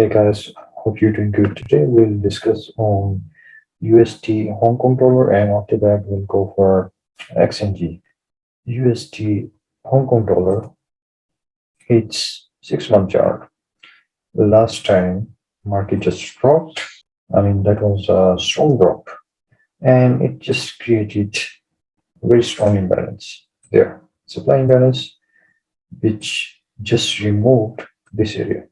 Hey guys, hope you're doing good. Today we'll discuss on USD Hong Kong dollar, and after that we'll go for XNG. USD Hong Kong dollar, it's 6 month chart. The last time market just dropped. That was a strong drop, and it just created very strong imbalance there. Supply imbalance, which just removed this area.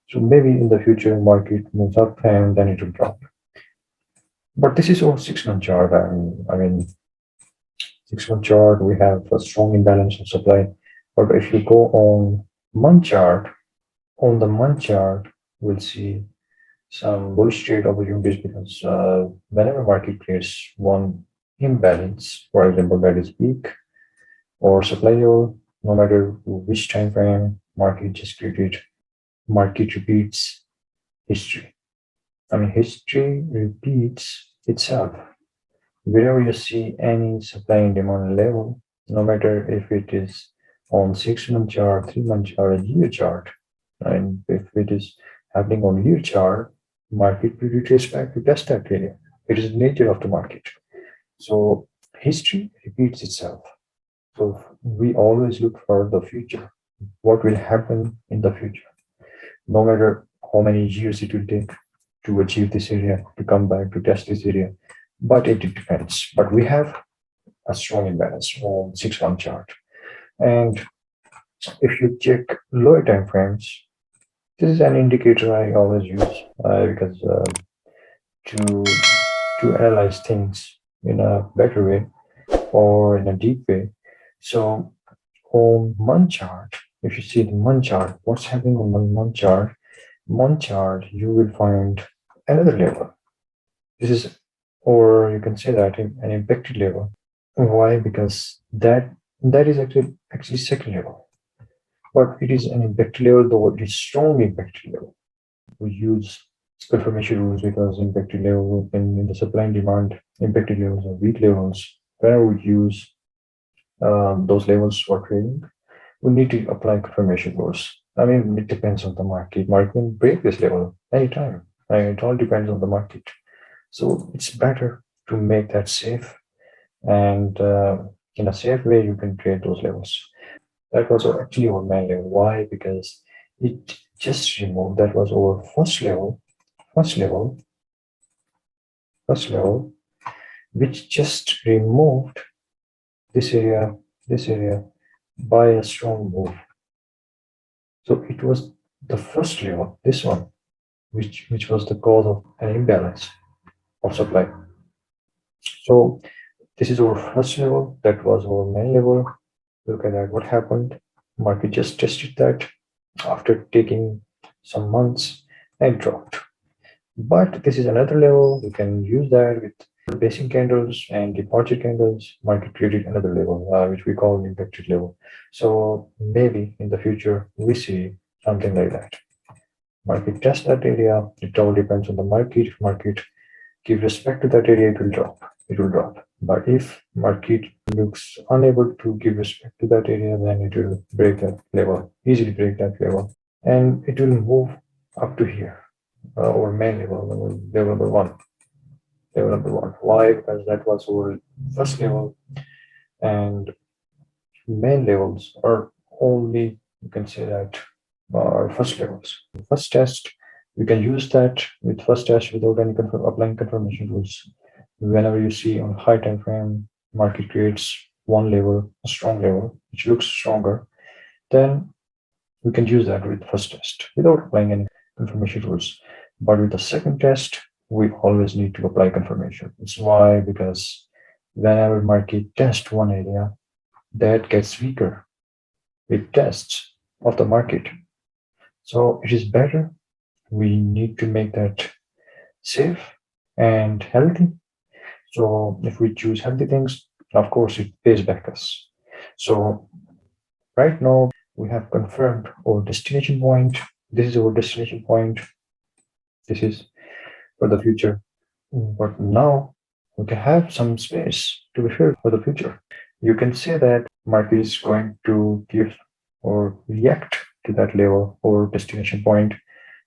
So maybe in the future market moves up and then it will drop. But this is our 6 month chart. 6 month chart, we have a strong imbalance of supply. But if you go on month chart, on the month chart, we'll see some bullish trade opportunities because whenever market creates one imbalance, for example, that is peak or supply level, no matter which time frame market just created, market repeats history. History repeats itself. Wherever you see any supply and demand level, no matter if it is on 6 month chart, 3 month chart, a year chart, and if it is happening on year chart, market will retrace back to test that area. It is the nature of the market. So history repeats itself. So we always look for the future. What will happen in the future? No matter how many years it will take to achieve this area, to come back to test this area, but it depends. But we have a strong imbalance on 6 month chart. And if you check lower time frames, this is an indicator I always use because to analyze things in a better way or in a deep way. So on month chart, if you see the month chart, what's happening on month chart? Month chart, you will find another level. This is, or you can say that an impacted level. Why? Because that is actually second level, but it is an impacted level, though it is strong impacted level. We use confirmation rules because impacted level in the supply and demand, impacted levels or weak levels. Whenever we use those levels for trading, we need to apply confirmation rules. It depends on the market. Market can break this level anytime. It all depends on the market. So it's better to make that safe, and in a safe way, you can trade those levels. That was actually our main level. Why? Because it just removed. That was our first level, which just removed this area by a strong move. So it was the first level, this one, which was the cause of an imbalance of supply. So this is our first level. That was our main level. Look at that. What happened? Market just tested that after taking some months and dropped. But this is another level. You can use that with basic candles and departure candles. Market created another level, which we call impacted level. So maybe in the future we see something like that. Market test that area. It all depends on the market. If market give respect to that area, it will drop. But if market looks unable to give respect to that area, then it will break that level, easily break that level, and it will move up to here, our main level number one. Why? Because that was our first level, and main levels are only, you can say that, our first levels. First test, you can use that with first test without any applying confirmation rules. Whenever you see on high time frame market creates one level, a strong level, which looks stronger, then we can use that with first test without applying any confirmation rules. But with the second test, we always need to apply confirmation. It's why? Because whenever market tests one area, that gets weaker with tests of the market. So it is better. We need to make that safe and healthy. So if we choose healthy things, of course, it pays back us. So right now we have confirmed our destination point. This is our destination point. This is for the future. But now we can have some space to be fair for the future. You can say that market is going to give or react to that level or destination point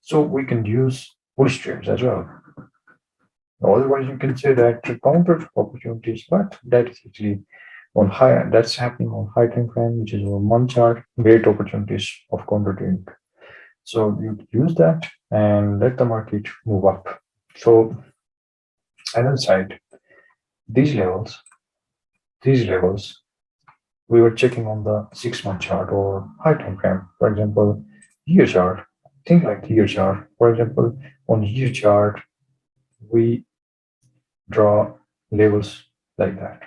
So we can use bullish trades as well. Otherwise, you can say that counter opportunities, but that is actually on high, that's happening on high time frame, which is a month chart, great opportunities of counter trading. So you use that and let the market move up. So another side, these levels, we were checking on the 6-month chart or high time frame. For example, year chart, think like year chart. For example, on year chart, we draw levels like that,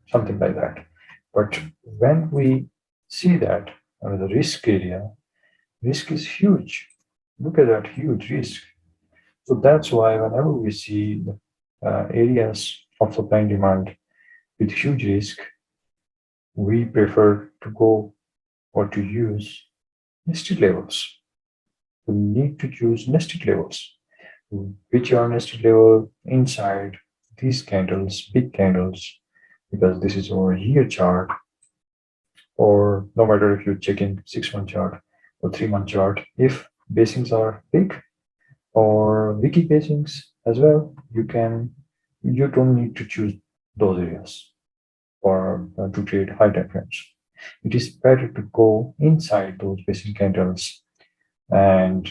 something like that. But when we see that the risk area, risk is huge. Look at that huge risk. So that's why whenever we see areas of supply and demand with huge risk, we prefer to go or to use nested levels. We need to choose nested levels, which are nested level inside these candles, big candles, because this is our year chart, or no matter if you're checking 6-month chart or 3-month chart, if basings are big or wiki basings as well, you don't need to choose those areas for to trade high time frames. It is better to go inside those basing candles and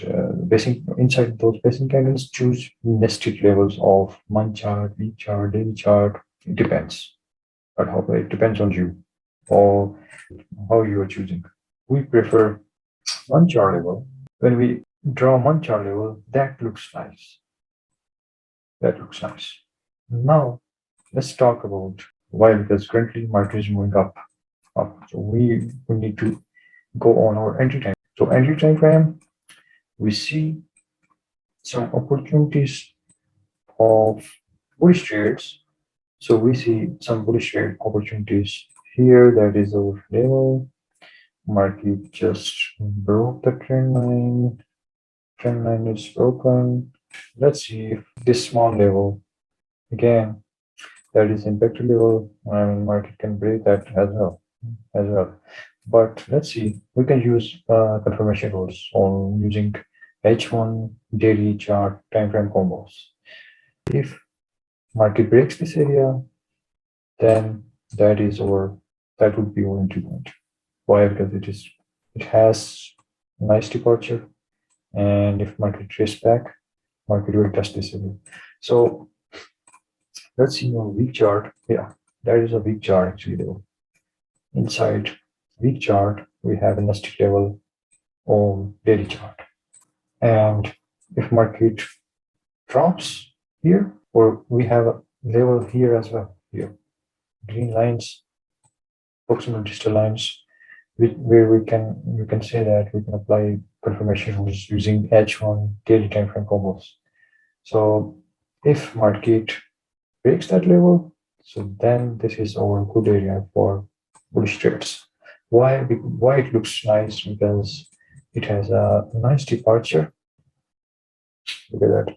inside those basing candles, choose nested levels of month chart, week chart, daily chart. It depends, but how it depends on you or how you are choosing. We prefer one chart level. When we draw one chart level, that looks nice. That looks nice. Now, let's talk about why, because currently market is moving up. So we need to go on our entry time. So entry time frame, we see some opportunities of bullish trades. So we see some bullish trade opportunities here. That is our level. Market just broke the trend line. Trend line is broken. Let's see if this small level again, that is impact level, and market can break that as well. But let's see, we can use confirmation rules on using H1 daily chart time frame combos. If market breaks this area, then that would be our entry point. Why? Because it has nice departure, and if market trace back, market will test this area. So let's see on week chart. Yeah, that is a week chart actually though. Inside week chart, we have a nested level on daily chart. And if market drops here, or we have a level here as well, here, green lines, proximal distal lines, where you can say that we can apply confirmation rules using H1 daily time frame combos. So if market breaks that level, so then this is our good area for bullish trades. Why it looks nice? Because it has a nice departure. Look at that.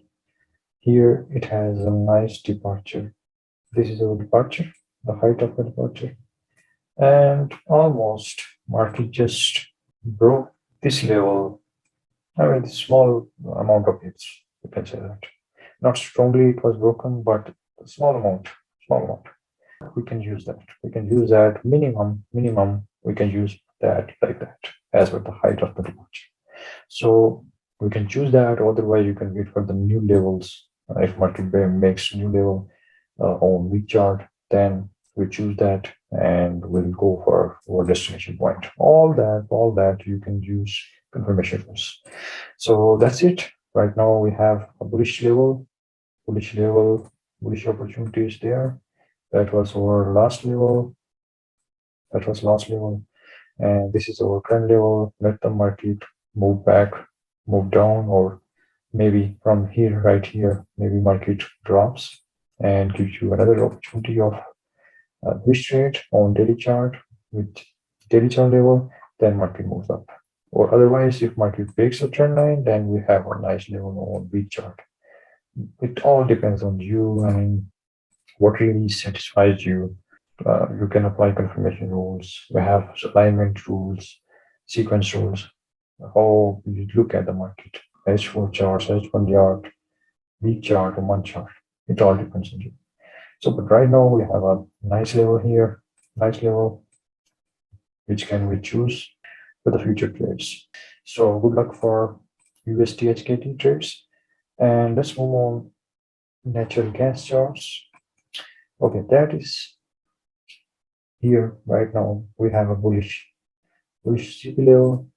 Here it has a nice departure. This is our departure, the height of the departure. And almost market just broke this level. I mean, small amount of hits, you can say that. Not strongly it was broken, but a small amount. We can use that. We can use that minimum. We can use that like that as per the height of the departure. So we can choose that. Otherwise, you can wait for the new levels. If market makes new level on week chart, then we choose that and we'll go for our destination point. All that you can use confirmation rules. So that's it. Right now we have a bullish opportunities there. That was our last level. And this is our current level. Let the market move back, move down, or maybe from here, right here, maybe market drops and gives you another opportunity of bullish trade on daily chart with daily chart level, then market moves up. Or otherwise, if market breaks the trend line, then we have a nice level on week chart. It all depends on you and what really satisfies you. You can apply confirmation rules. We have alignment rules, sequence rules, how you look at the market. H4 charts, H1 chart, week chart, or month chart. It all depends on you. So, but right now we have a nice level here, nice level, which can we choose for the future trades. So good luck for USDHKD trades. And let's move on natural gas charts. Okay, that is here right now. We have a bullish CP level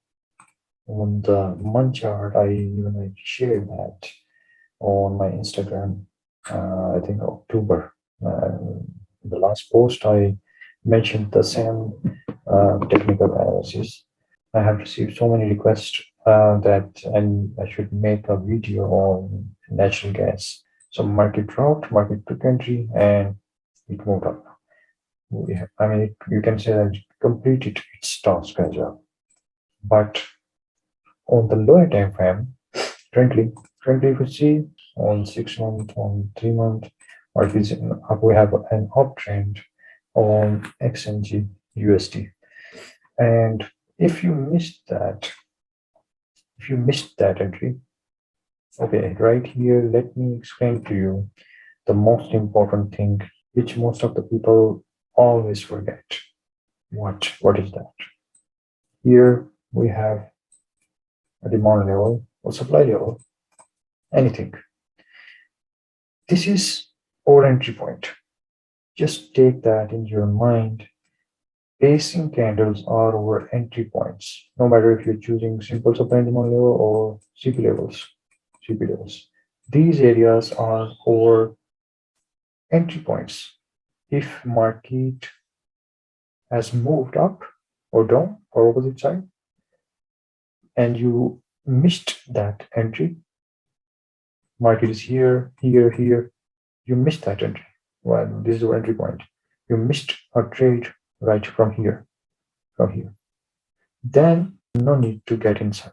on the month chart. I shared that on my Instagram. I think October. The last post I mentioned the same technical analysis. I have received so many requests that I should make a video on natural gas. So market dropped, market took entry, and it moved up. You can say that it completed its task as well. But on the lower time frame, currently if you see on 6 month, on 3 month, or if it's up, we have an uptrend on XNGUSD. And if you missed that entry, okay, right here, let me explain to you the most important thing, which most of the people always forget. What is that? Here we have a demand level or supply level, anything. This is our entry point. Just take that in your mind. Pacing candles are our entry points, no matter if you're choosing simple supply and demand level or CP levels. These areas are our entry points. If market has moved up or down or opposite side, and you missed that entry, market is here, you missed that entry. Well, this is your entry point. You missed a trade right from here. Then no need to get inside.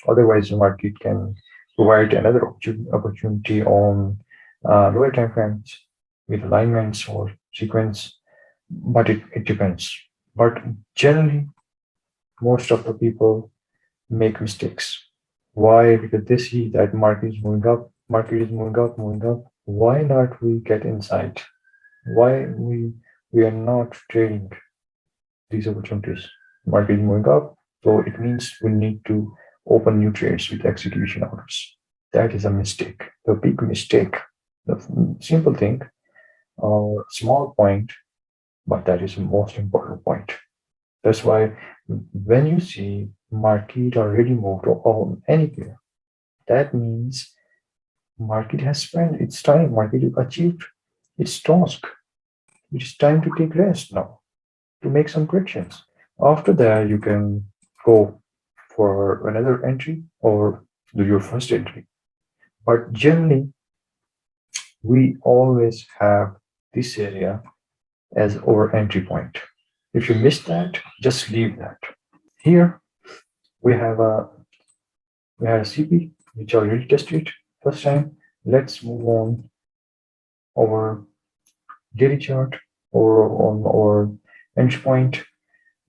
Otherwise, the market can provide another opportunity on lower time frames with alignments or sequence, but it depends. But generally, most of the people make mistakes. Why? Because they see that market is moving up. Why not we get inside? Why we are not trading these opportunities? Market is moving up, so it means we need to open new trades with execution orders. That is a mistake, the big mistake. The simple thing, small point, but that is the most important point. That's why when you see market already moved on anywhere, that means market has spent its time, market achieved its task. It's time to take rest now, to make some corrections. After that, you can go for another entry or do your first entry. But generally, we always have this area as our entry point. If you miss that, just leave that. Here we had a CP which already tested first time. Let's move on our daily chart or on our entry point.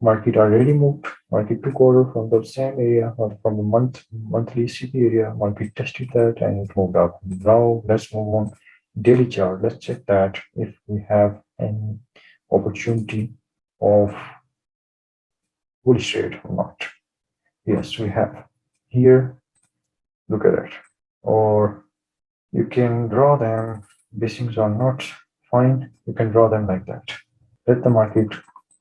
Market already moved. Market took order from the same area or from the monthly CP area. Market tested that and it moved up. Now let's move on daily chart. Let's check that if we have any opportunity of bullish trade or not. Yes, we have. Here, look at that. Or you can draw them. Things are not fine. You can draw them like that. Let the market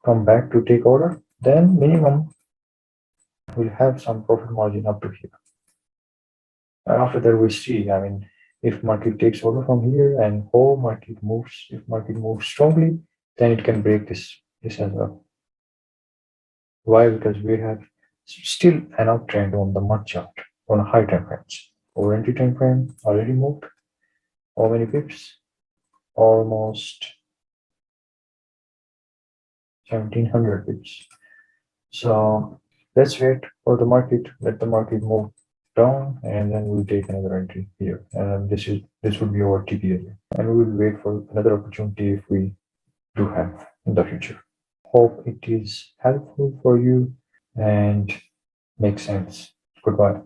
come back to take order. Then minimum will have some profit margin up to here. And after that, we see. If market takes order from here and whole market moves, if market moves strongly, then it can break this as well. Why? Because we have still an uptrend on the month chart on high time frames. Our entry time frame already moved. How many pips? Almost 1700 pips. So let's wait for the market. Let the market move down, and then we'll take another entry here. And this would be our TP area. And we will wait for another opportunity if we do have in the future. Hope it is helpful for you and makes sense. Goodbye.